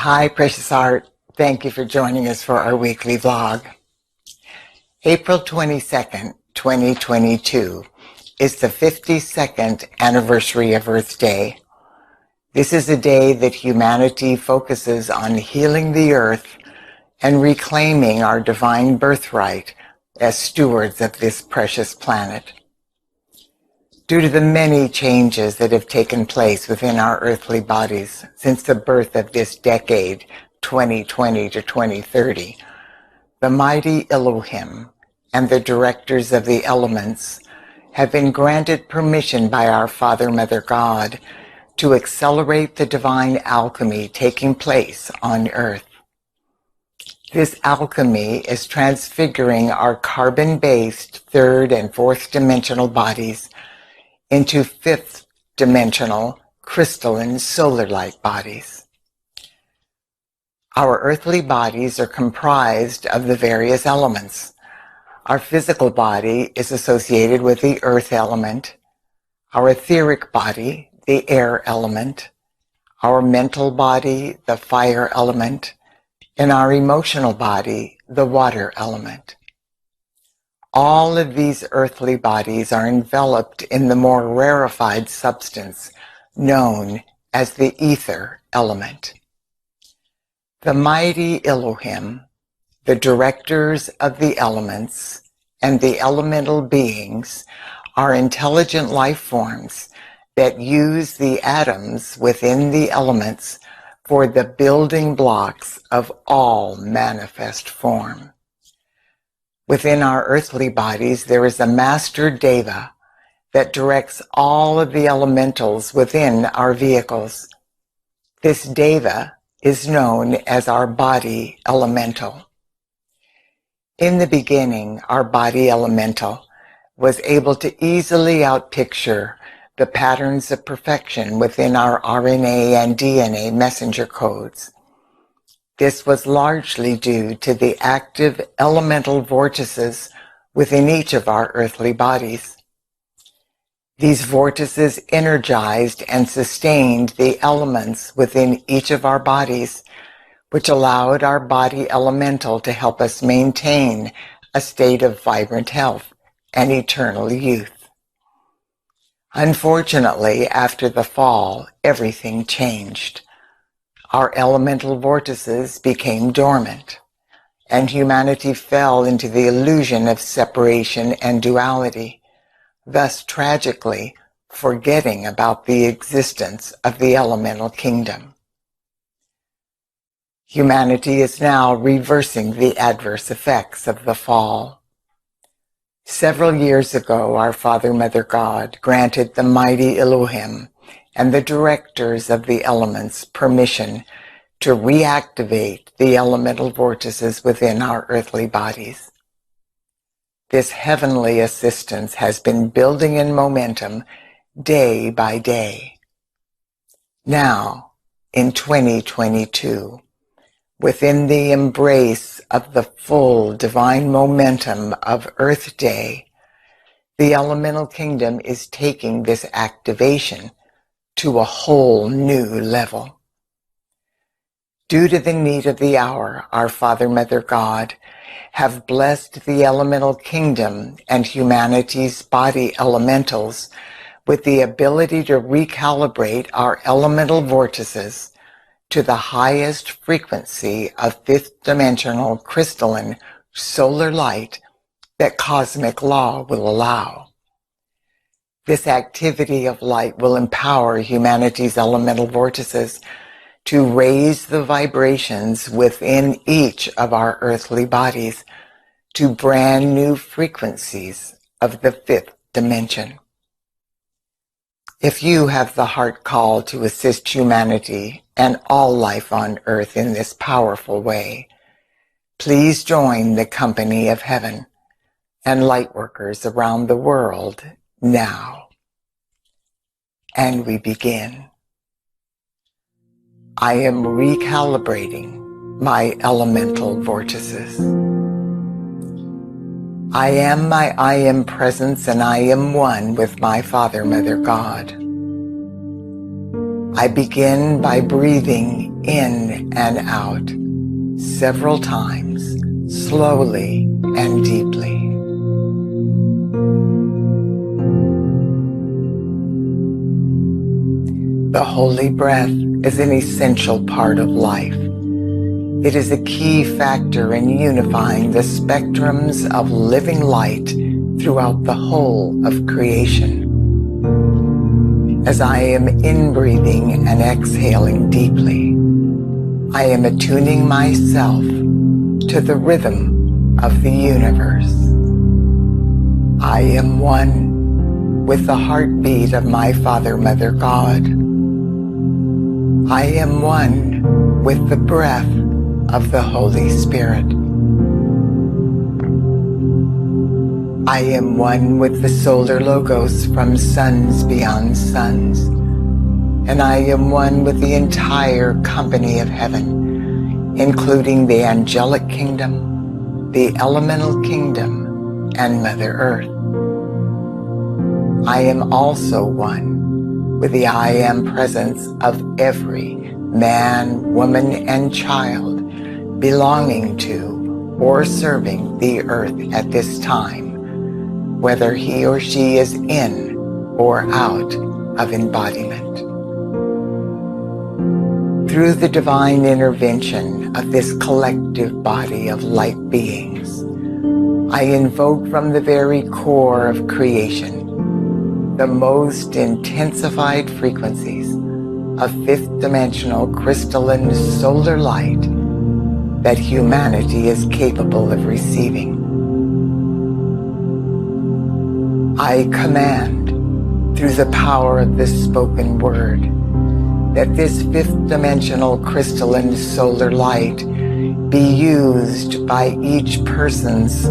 Hi, Precious Heart. Thank you for joining us for our weekly vlog. April 22nd, 2022 is the 52nd anniversary of Earth Day. This is a day that humanity focuses on healing the earth and reclaiming our divine birthright as stewards of this precious planet. Due to the many changes that have taken place within our earthly bodies since the birth of this decade, 2020 to 2030, the mighty Elohim and the directors of the elements have been granted permission by our Father, Mother God to accelerate the divine alchemy taking place on earth. This alchemy is transfiguring our carbon-based third and fourth dimensional bodies into fifth dimensional crystalline solar light bodies. Our earthly bodies are comprised of the various elements. Our physical body is associated with the earth element, our etheric body, the air element, our mental body, the fire element, and our emotional body, the water element. All of these earthly bodies are enveloped in the more rarefied substance known as the ether element. The mighty Elohim, the directors of the elements, and the elemental beings are intelligent life forms that use the atoms within the elements for the building blocks of all manifest form. Within our earthly bodies, there is a master deva that directs all of the elementals within our vehicles. This deva is known as our body elemental. In the beginning, our body elemental was able to easily outpicture the patterns of perfection within our RNA and DNA messenger codes. This was largely due to the active elemental vortices within each of our earthly bodies. These vortices energized and sustained the elements within each of our bodies, which allowed our body elemental to help us maintain a state of vibrant health and eternal youth. Unfortunately, after the fall, everything changed. Our elemental vortices became dormant, and humanity fell into the illusion of separation and duality, thus tragically forgetting about the existence of the elemental kingdom. Humanity is now reversing the adverse effects of the fall. Several years ago, our Father, Mother God granted the mighty Elohim and the directors of the elements permission to reactivate the elemental vortices within our earthly bodies. This heavenly assistance has been building in momentum day by day. Now, in 2022, within the embrace of the full divine momentum of Earth Day, the elemental kingdom is taking this activation to a whole new level. Due to the need of the hour, our Father, Mother God have blessed the elemental kingdom and humanity's body elementals with the ability to recalibrate our elemental vortices to the highest frequency of fifth dimensional crystalline solar light that cosmic law will allow. This activity of light will empower humanity's elemental vortices to raise the vibrations within each of our earthly bodies to brand new frequencies of the fifth dimension. If you have the heart call to assist humanity and all life on earth in this powerful way, please join the company of heaven and lightworkers around the world now. And we begin. I am recalibrating my elemental vortices. I am my I am presence, and I am one with my Father, Mother God. I begin by breathing in and out several times, slowly and deeply. The holy breath is an essential part of life. It is a key factor in unifying the spectrums of living light throughout the whole of creation. As I am inbreathing and exhaling deeply, I am attuning myself to the rhythm of the universe. I am one with the heartbeat of my Father, Mother, God. I am one with the breath of the Holy Spirit. I am one with the solar logos from suns beyond suns, and I am one with the entire company of heaven, including the angelic kingdom, the elemental kingdom, and Mother Earth. I am also one with the I Am presence of every man, woman, and child belonging to or serving the earth at this time, whether he or she is in or out of embodiment. Through the divine intervention of this collective body of light beings, I invoke from the very core of creation the most intensified frequencies of fifth-dimensional crystalline solar light that humanity is capable of receiving. I command, through the power of this spoken word, that this fifth-dimensional crystalline solar light be used by each person's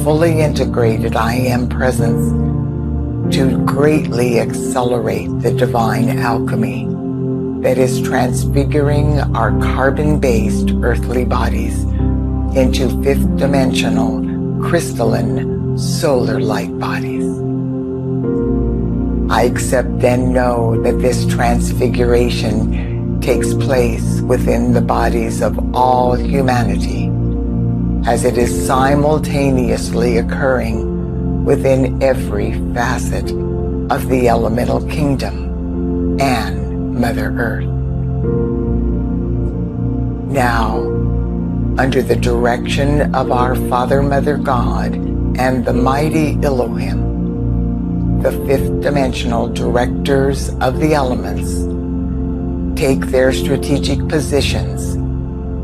fully integrated I Am presence to greatly accelerate the divine alchemy that is transfiguring our carbon-based earthly bodies into fifth-dimensional crystalline solar light bodies. I accept and know that this transfiguration takes place within the bodies of all humanity, as it is simultaneously occurring within every facet of the elemental kingdom and Mother Earth. Now, under the direction of our Father, Mother, God, and the mighty Elohim, the fifth-dimensional directors of the elements take their strategic positions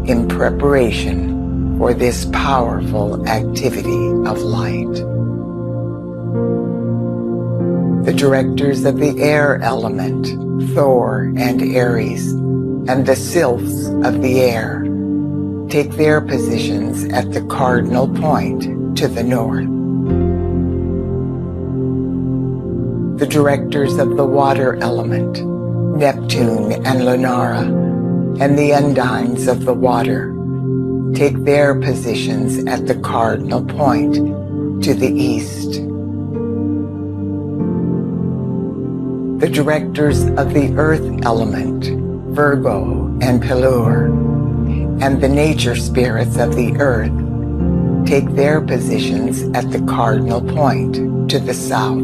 in preparation for this powerful activity of light. The directors of the air element, Thor and Aries, and the sylphs of the air take their positions at the cardinal point to the north. The directors of the water element, Neptune and Lunara, and the undines of the water take their positions at the cardinal point to the east. The directors of the earth element, Virgo and Pillur, and the nature spirits of the earth take their positions at the cardinal point to the south.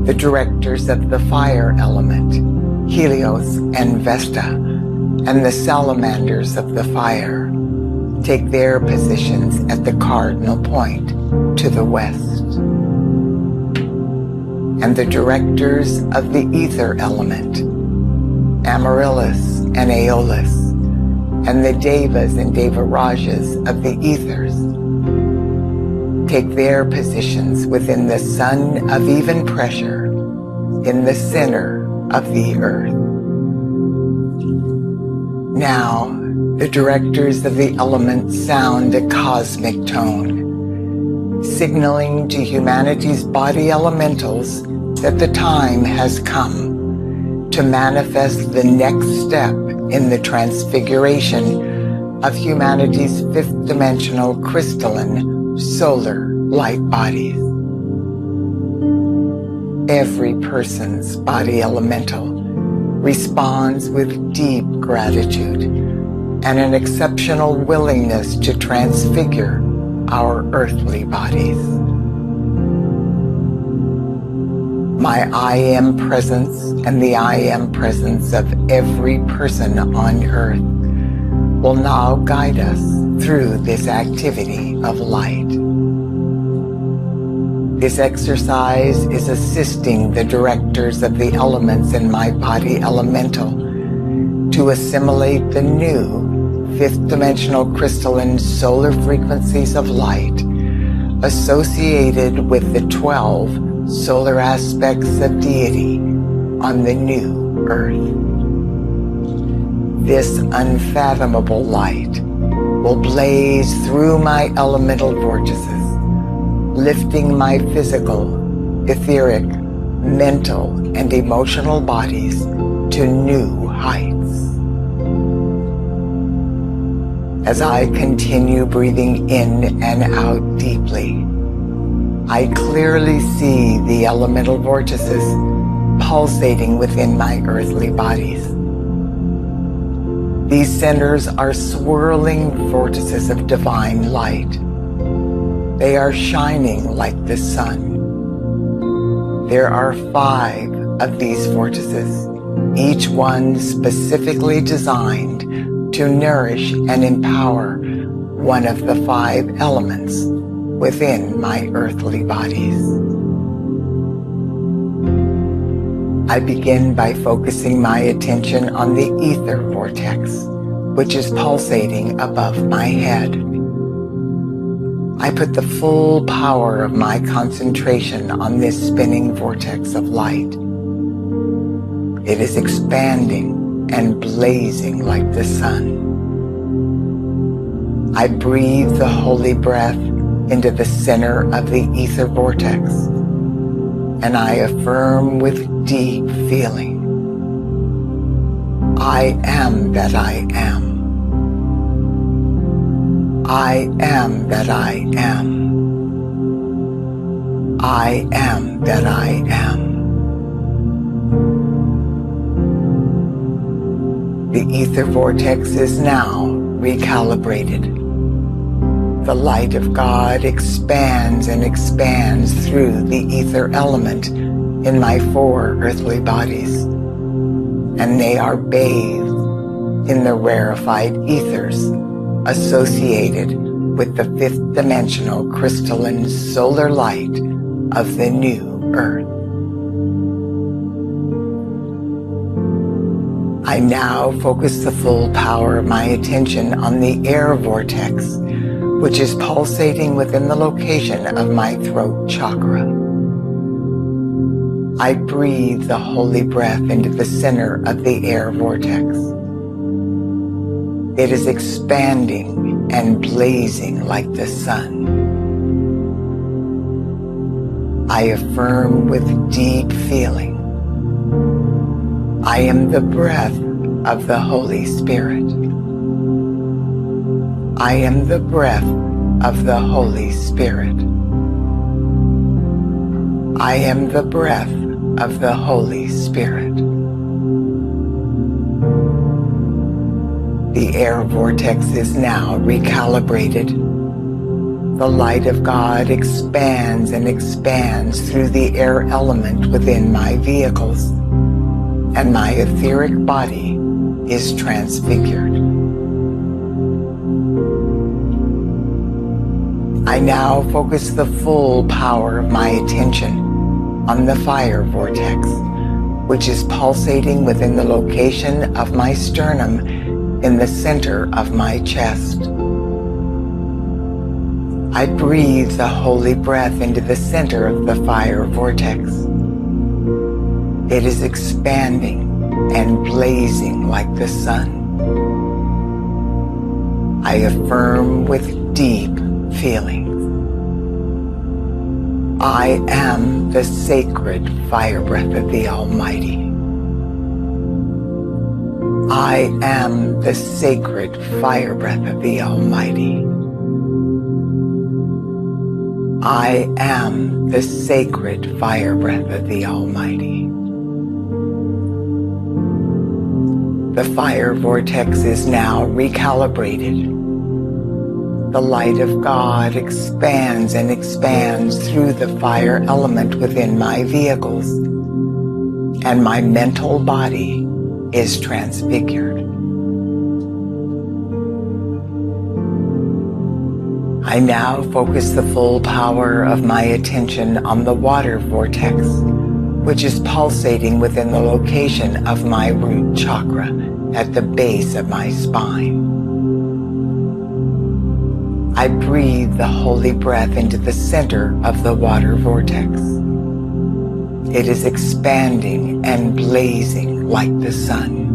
The directors of the fire element, Helios and Vesta, and the salamanders of the fire take their positions at the cardinal point to the west. And the directors of the ether element, Amaryllis and Aeolus, and the devas and devarajas of the ethers take their positions within the sun of even pressure in the center of the earth. Now, the directors of the elements sound a cosmic tone, signaling to humanity's body elementals that the time has come to manifest the next step in the transfiguration of humanity's fifth-dimensional crystalline solar light bodies. Every person's body elemental responds with deep gratitude and an exceptional willingness to transfigure our earthly bodies. My I Am presence and the I Am presence of every person on earth will now guide us through this activity of light. This exercise is assisting the directors of the elements in my body elemental to assimilate the new fifth dimensional crystalline solar frequencies of light associated with the 12 solar aspects of deity on the new earth. This unfathomable light will blaze through my elemental vortices, lifting my physical, etheric, mental, and emotional bodies to new heights. As I continue breathing in and out deeply, I clearly see the elemental vortices pulsating within my earthly bodies. These centers are swirling vortices of divine light. They are shining like the sun. There are 5 of these vortices, each one specifically designed to nourish and empower one of the 5 elements within my earthly bodies. I begin by focusing my attention on the Ether Vortex, which is pulsating above my head. I put the full power of my concentration on this spinning vortex of light. It is expanding and blazing like the sun. I breathe the holy breath into the center of the Ether Vortex, and I affirm with deep feeling, I am that I am. I am that I am. I am that I am. The Ether Vortex is now recalibrated. The light of God expands and expands through the ether element in my 4 earthly bodies, and they are bathed in the rarefied ethers associated with the 5th dimensional crystalline solar light of the new earth. I now focus the full power of my attention on the air vortex, which is pulsating within the location of my throat chakra. I breathe the holy breath into the center of the air vortex. It is expanding and blazing like the sun. I affirm with deep feeling, I am the breath of the Holy Spirit. I am the breath of the Holy Spirit. I am the breath of the Holy Spirit. The air vortex is now recalibrated. The light of God expands and expands through the air element within my vehicles, and my etheric body is transfigured. I now focus the full power of my attention on the fire vortex, which is pulsating within the location of my sternum in the center of my chest. I breathe the holy breath into the center of the fire vortex. It is expanding and blazing like the sun. I affirm with deep feeling, I am the sacred fire breath of the Almighty. I am the sacred fire breath of the Almighty. I am the sacred fire breath of the Almighty. The fire vortex is now recalibrated. The light of God expands and expands through the fire element within my vehicles, and my mental body is transfigured. I now focus the full power of my attention on the water vortex, which is pulsating within the location of my root chakra at the base of my spine. I breathe the holy breath into the center of the water vortex. It is expanding and blazing like the sun.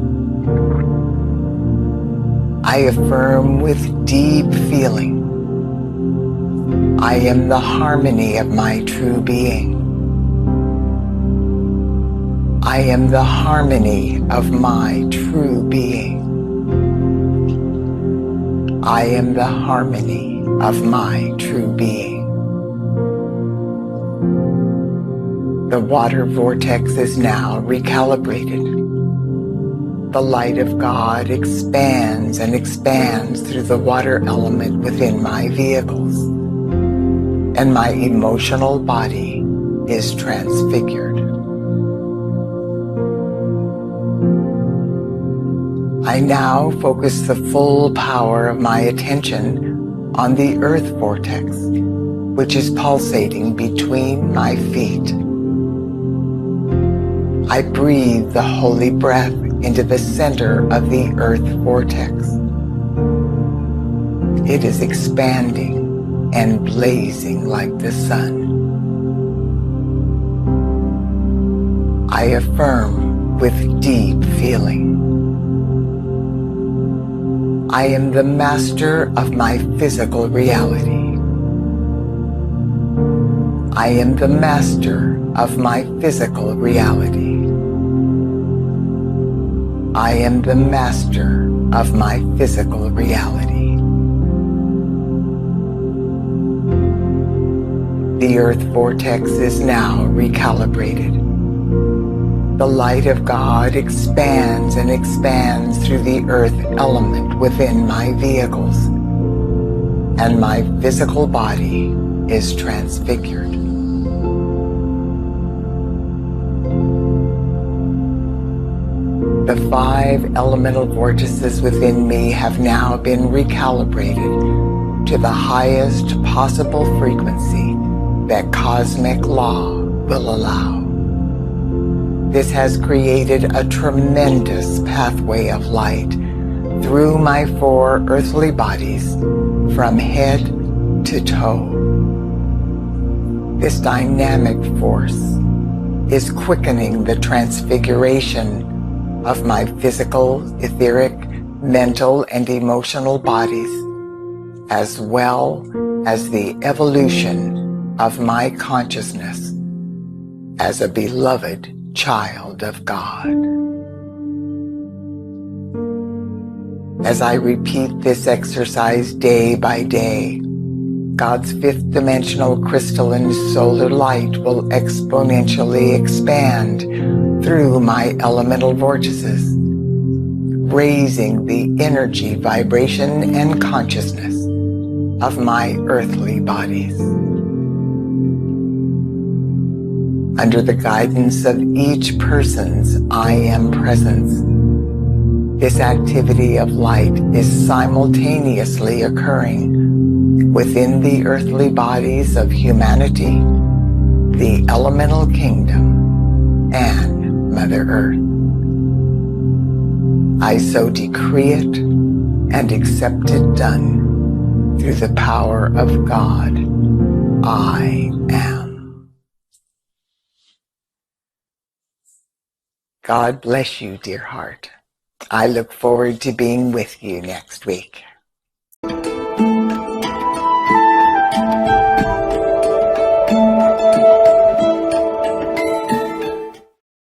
I affirm with deep feeling, I am the harmony of my true being. I am the harmony of my true being. I am the harmony of my true being. The water vortex is now recalibrated. The light of God expands and expands through the water element within my vehicles, and my emotional body is transfigured. I now focus the full power of my attention on the earth vortex, which is pulsating between my feet. I breathe the holy breath into the center of the earth vortex. It is expanding and blazing like the sun. I affirm with deep feeling, I am the master of my physical reality. I am the master of my physical reality. I am the master of my physical reality. The earth vortex is now recalibrated. The light of God expands and expands through the earth element within my vehicles, and my physical body is transfigured. The 5 elemental vortices within me have now been recalibrated to the highest possible frequency that cosmic law will allow. This has created a tremendous pathway of light through my 4 earthly bodies from head to toe. This dynamic force is quickening the transfiguration of my physical, etheric, mental, and emotional bodies, as well as the evolution of my consciousness as a beloved child of God. As I repeat this exercise day by day, God's 5th dimensional crystalline solar light will exponentially expand through my elemental vortices, raising the energy, vibration, and consciousness of my earthly bodies. Under the guidance of each person's I Am presence, this activity of light is simultaneously occurring within the earthly bodies of humanity, the elemental kingdom, and Mother Earth. I so decree it and accept it done through the power of God. I am. God bless you, dear heart. I look forward to being with you next week.